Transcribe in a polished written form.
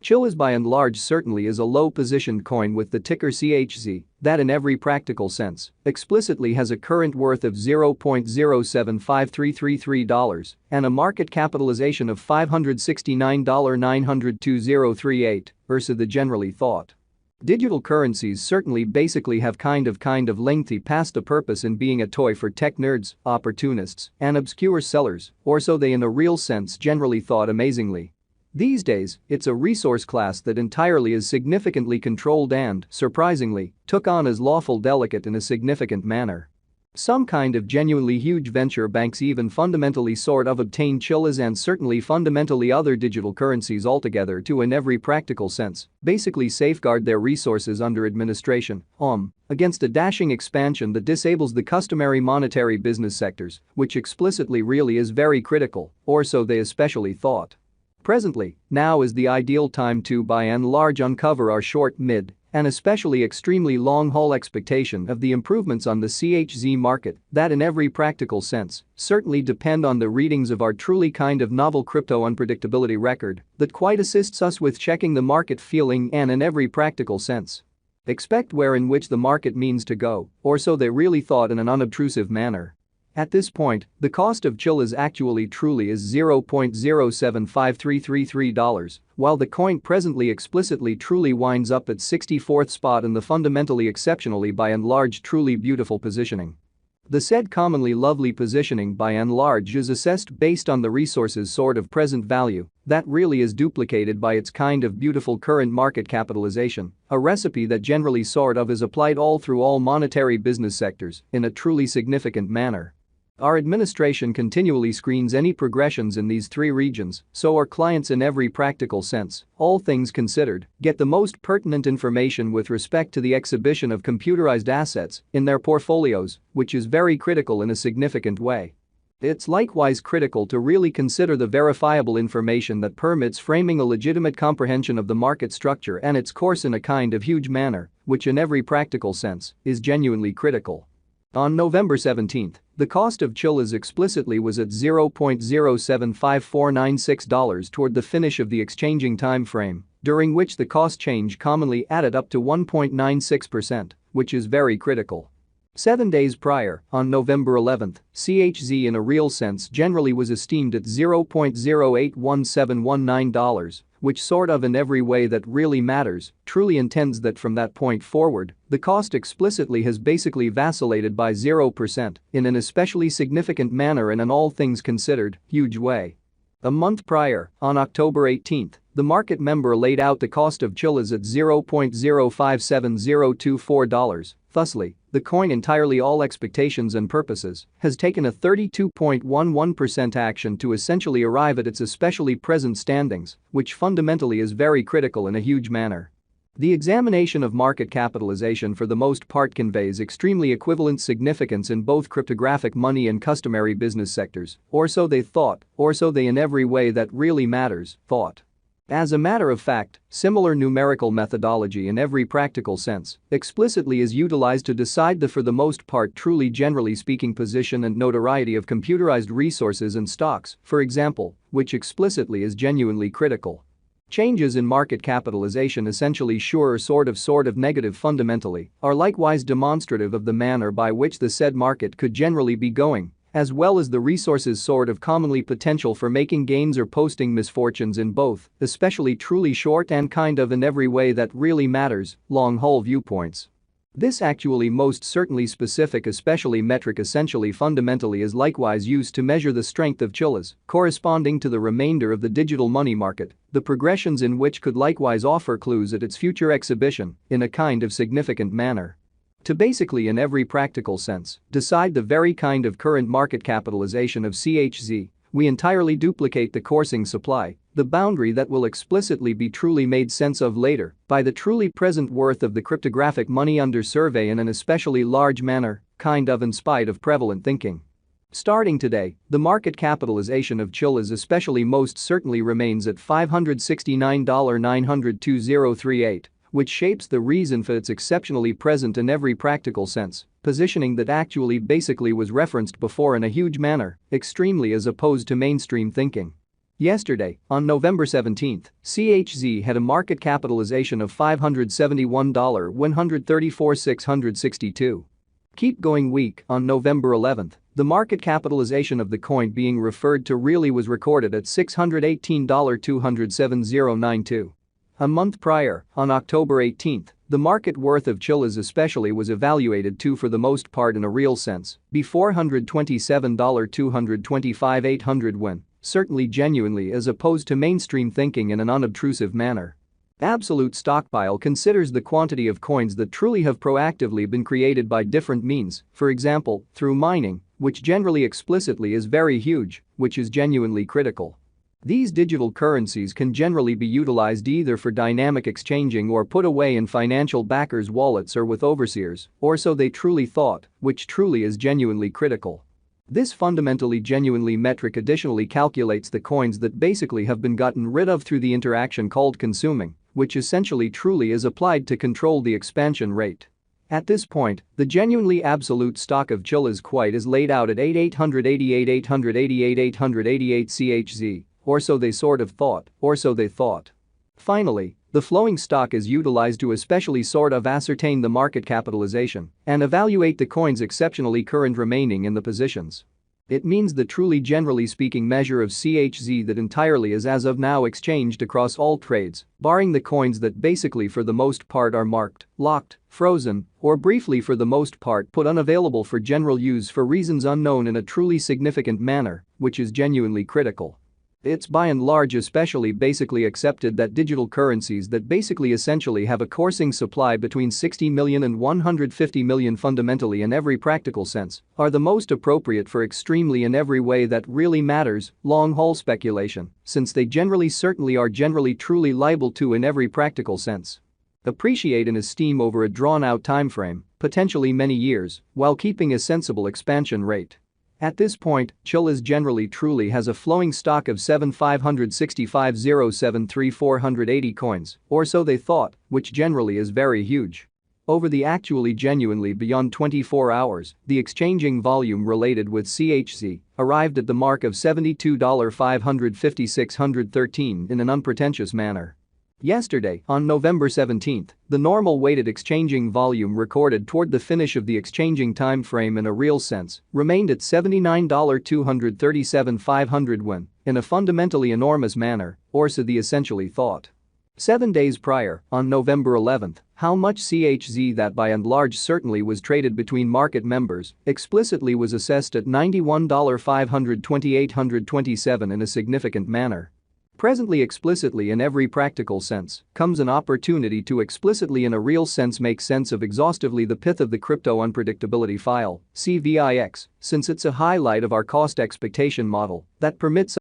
Chilliz by and large certainly is a low-positioned coin with the ticker CHZ that in every practical sense explicitly has a current worth of $0.075333 and a market capitalization of $569,902,038 versus the generally thought. Digital currencies certainly basically have kind of lengthy past the purpose in being a toy for tech nerds, opportunists, and obscure sellers, or so they in a real sense generally thought amazingly. These days, it's a resource class that entirely is significantly controlled and, surprisingly, took on as lawful delicate in a significant manner. Some kind of genuinely huge venture banks even fundamentally sort of obtain Chilliz and certainly fundamentally other digital currencies altogether to in every practical sense, basically safeguard their resources under administration, against a dashing expansion that disables the customary monetary business sectors, which explicitly really is very critical, or so they especially thought. Presently, now is the ideal time to by and large uncover our short, mid, and especially extremely long-haul expectation of the improvements on the CHZ market that in every practical sense certainly depend on the readings of our truly kind of novel crypto unpredictability record that quite assists us with checking the market feeling and in every practical sense expect where in which the market means to go, or so they really thought in an unobtrusive manner. At this point, the cost of Chilliz actually truly is $0.075333, while the coin presently explicitly truly winds up at 64th spot in the fundamentally exceptionally by and large truly beautiful positioning. The said commonly lovely positioning by and large is assessed based on the resource's sort of present value that really is duplicated by its kind of beautiful current market capitalization, a recipe that generally sort of is applied all through all monetary business sectors in a truly significant manner. Our administration continually screens any progressions in these three regions so our clients in every practical sense, all things considered, get the most pertinent information with respect to the exhibition of computerized assets in their portfolios, which is very critical in a significant way. It's likewise critical to really consider the verifiable information that permits framing a legitimate comprehension of the market structure and its course in a kind of huge manner, which in every practical sense is genuinely critical. On November 17, the cost of Chilliz explicitly was at $0.075496 toward the finish of the exchanging time frame, during which the cost change commonly added up to 1.96%, which is very critical. 7 days prior, on November 11, CHZ in a real sense generally was esteemed at $0.081719, which sort of in every way that really matters truly intends that from that point forward, the cost explicitly has basically vacillated by 0% in an especially significant manner in an all things considered huge way. A month prior, on October 18, the market member laid out the cost of Chilliz at $0.057024. Thusly, the coin entirely all expectations and purposes has taken a 32.11% action to essentially arrive at its especially present standings, which fundamentally is very critical in a huge manner. The examination of market capitalization for the most part conveys extremely equivalent significance in both cryptographic money and customary business sectors, or so they thought, or so they in every way that really matters, thought. As a matter of fact, similar numerical methodology in every practical sense explicitly is utilized to decide the for the most part truly generally speaking position and notoriety of computerized resources and stocks, for example, which explicitly is genuinely critical. Changes in market capitalization essentially sure sort of negative fundamentally are likewise demonstrative of the manner by which the said market could generally be going, as well as the resources sort of commonly potential for making gains or posting misfortunes in both, especially truly short and kind of in every way that really matters, long-haul viewpoints. This actually most certainly specific especially metric essentially fundamentally is likewise used to measure the strength of Chilliz, corresponding to the remainder of the digital money market, the progressions in which could likewise offer clues at its future exhibition in a kind of significant manner. To basically in every practical sense decide the very kind of current market capitalization of CHZ, we entirely duplicate the coursing supply, the boundary that will explicitly be truly made sense of later by the truly present worth of the cryptographic money under survey in an especially large manner, kind of in spite of prevalent thinking. Starting today, the market capitalization of Chilliz especially most certainly remains at $569,902,038. Which shapes the reason for its exceptionally present in every practical sense, positioning that actually basically was referenced before in a huge manner, extremely as opposed to mainstream thinking. Yesterday, on November 17, CHZ had a market capitalization of $571,134,662. Keep going week on November 11, the market capitalization of the coin being referred to really was recorded at $618,270.92. A month prior, on October 18, the market worth of Chilliz especially was evaluated to for the most part in a real sense, be $427,225,800 when, certainly genuinely as opposed to mainstream thinking in an unobtrusive manner. Absolute stockpile considers the quantity of coins that truly have proactively been created by different means, for example, through mining, which generally explicitly is very huge, which is genuinely critical. These digital currencies can generally be utilized either for dynamic exchanging or put away in financial backers' wallets or with overseers, or so they truly thought, which truly is genuinely critical. This fundamentally genuinely metric additionally calculates the coins that basically have been gotten rid of through the interaction called consuming, which essentially truly is applied to control the expansion rate. At this point, the genuinely absolute stock of Chilliz quite is laid out at 888 CHZ, or so they sort of thought, or so they thought. Finally, the flowing stock is utilized to especially sort of ascertain the market capitalization and evaluate the coins exceptionally current remaining in the positions. It means the truly generally speaking measure of CHZ that entirely is as of now exchanged across all trades, barring the coins that basically for the most part are marked, locked, frozen, or briefly for the most part put unavailable for general use for reasons unknown in a truly significant manner, which is genuinely critical. It's by and large especially basically accepted that digital currencies that basically essentially have a coursing supply between 60 million and 150 million fundamentally in every practical sense are the most appropriate for extremely in every way that really matters, long-haul speculation, since they generally certainly are generally truly liable to in every practical sense appreciate in esteem over a drawn-out timeframe, potentially many years, while keeping a sensible expansion rate. At this point, Chilliz generally truly has a flowing stock of 7,565,073,480 coins, or so they thought, which generally is very huge. Over the actually genuinely beyond 24 hours, the exchanging volume related with CHZ arrived at the mark of $72,556,113 in an unpretentious manner. Yesterday, on November 17, the normal weighted exchanging volume recorded toward the finish of the exchanging time frame in a real sense remained at $79,237,500 when, in a fundamentally enormous manner, or so the essentially thought. 7 days prior, on November 11, how much CHZ that by and large certainly was traded between market members explicitly was assessed at $91,528,127 in a significant manner. Presently explicitly in every practical sense comes an opportunity to explicitly in a real sense make sense of exhaustively the pith of the crypto unpredictability file, CVIX, since it's a highlight of our cost expectation model that permits